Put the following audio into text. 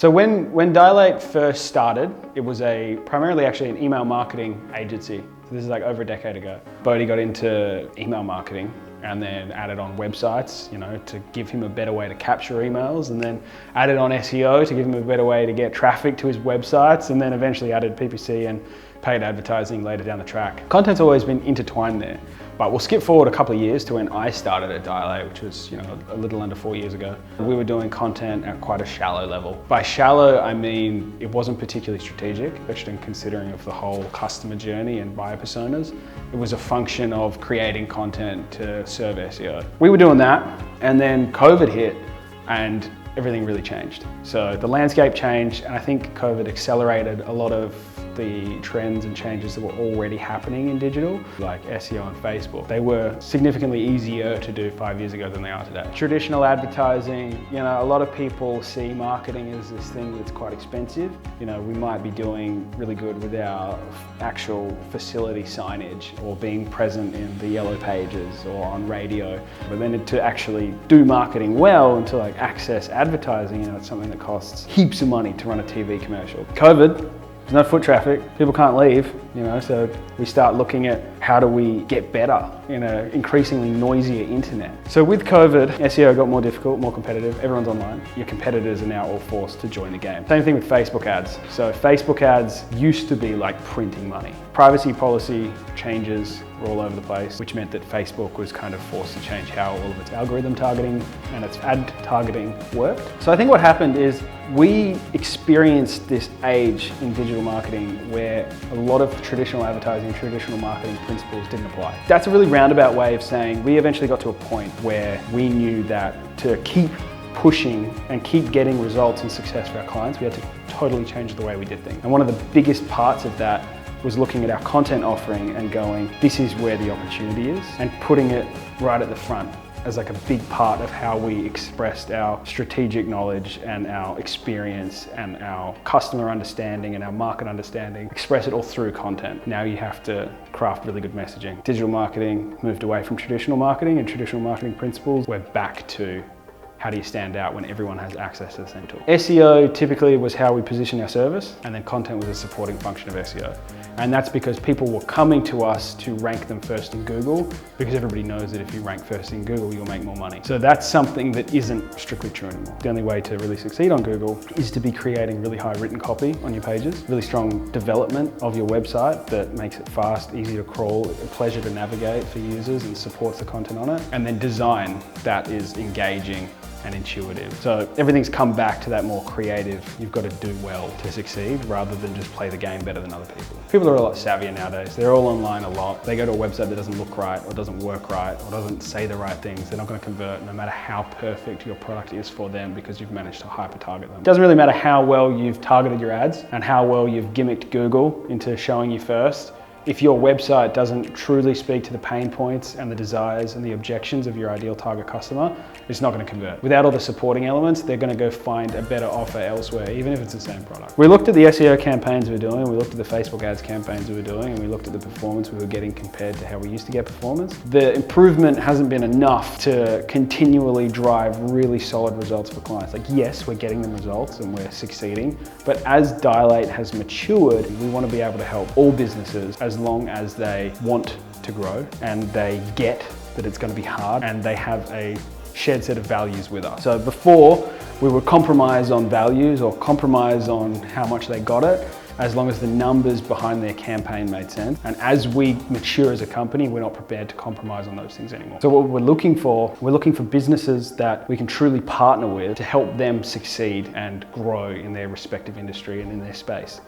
So when Dilate first started, it was primarily actually an email marketing agency. So this is like over a decade ago. Bodhi got into email marketing and then added on websites, to give him a better way to capture emails, and then added on SEO to give him a better way to get traffic to his websites, and then eventually added PPC and paid advertising later down the track. Content's always been intertwined there, but we'll skip forward a couple of years to when I started at Dilate, which was a little under 4 years ago. We were doing content at quite a shallow level. By shallow, I mean it wasn't particularly strategic, especially in considering of the whole customer journey and buyer personas. It was a function of creating content to serve SEO. We were doing that, and then COVID hit, and everything really changed. So the landscape changed, and I think COVID accelerated a lot of the trends and changes that were already happening in digital, like SEO and Facebook. They were significantly easier to do 5 years ago than they are today. Traditional advertising, a lot of people see marketing as this thing that's quite expensive. We might be doing really good with our actual facility signage or being present in the yellow pages or on radio. But then to actually do marketing well and to access advertising, it's something that costs heaps of money to run a TV commercial. COVID, there's no foot traffic, people can't leave, so we start looking at how do we get better in an increasingly noisier internet. So with COVID, SEO got more difficult, more competitive, everyone's online. Your competitors are now all forced to join the game. Same thing with Facebook ads. So Facebook ads used to be like printing money. Privacy policy changes were all over the place, which meant that Facebook was kind of forced to change how all of its algorithm targeting and its ad targeting worked. So I think what happened is we experienced this age in digital marketing where a lot of traditional advertising, traditional marketing principles didn't apply. That's a really roundabout way of saying we eventually got to a point where we knew that to keep pushing and keep getting results and success for our clients, we had to totally change the way we did things. And one of the biggest parts of that was looking at our content offering and going, this is where the opportunity is, and putting it right at the front as a big part of how we expressed our strategic knowledge and our experience and our customer understanding and our market understanding, express it all through content. Now you have to craft really good messaging. Digital marketing moved away from traditional marketing and traditional marketing principles. We're back to how do you stand out when everyone has access to the same tool. SEO typically was how we position our service, and then content was a supporting function of SEO. And that's because people were coming to us to rank them first in Google, because everybody knows that if you rank first in Google, you'll make more money. So that's something that isn't strictly true anymore. The only way to really succeed on Google is to be creating really high written copy on your pages, really strong development of your website that makes it fast, easy to crawl, a pleasure to navigate for users and supports the content on it, and then design that is engaging and intuitive. So everything's come back to that more creative, you've got to do well to succeed rather than just play the game better than other people. People are a lot savvier nowadays. They're all online a lot. They go to a website that doesn't look right or doesn't work right or doesn't say the right things. They're not going to convert no matter how perfect your product is for them because you've managed to hyper target them. It doesn't really matter how well you've targeted your ads and how well you've gimmicked Google into showing you first. If your website doesn't truly speak to the pain points and the desires and the objections of your ideal target customer, it's not going to convert. Without all the supporting elements, they're going to go find a better offer elsewhere, even if it's the same product. We looked at the SEO campaigns we were doing, we looked at the Facebook ads campaigns we were doing, and we looked at the performance we were getting compared to how we used to get performance. The improvement hasn't been enough to continually drive really solid results for clients. Yes, we're getting them results and we're succeeding, but as Dilate has matured, we want to be able to help all businesses as long as they want to grow and they get that it's going to be hard and they have a shared set of values with us. So before, we would compromise on values or compromise on how much they got it, as long as the numbers behind their campaign made sense. And as we mature as a company, we're not prepared to compromise on those things anymore. So what we're looking for businesses that we can truly partner with to help them succeed and grow in their respective industry and in their space.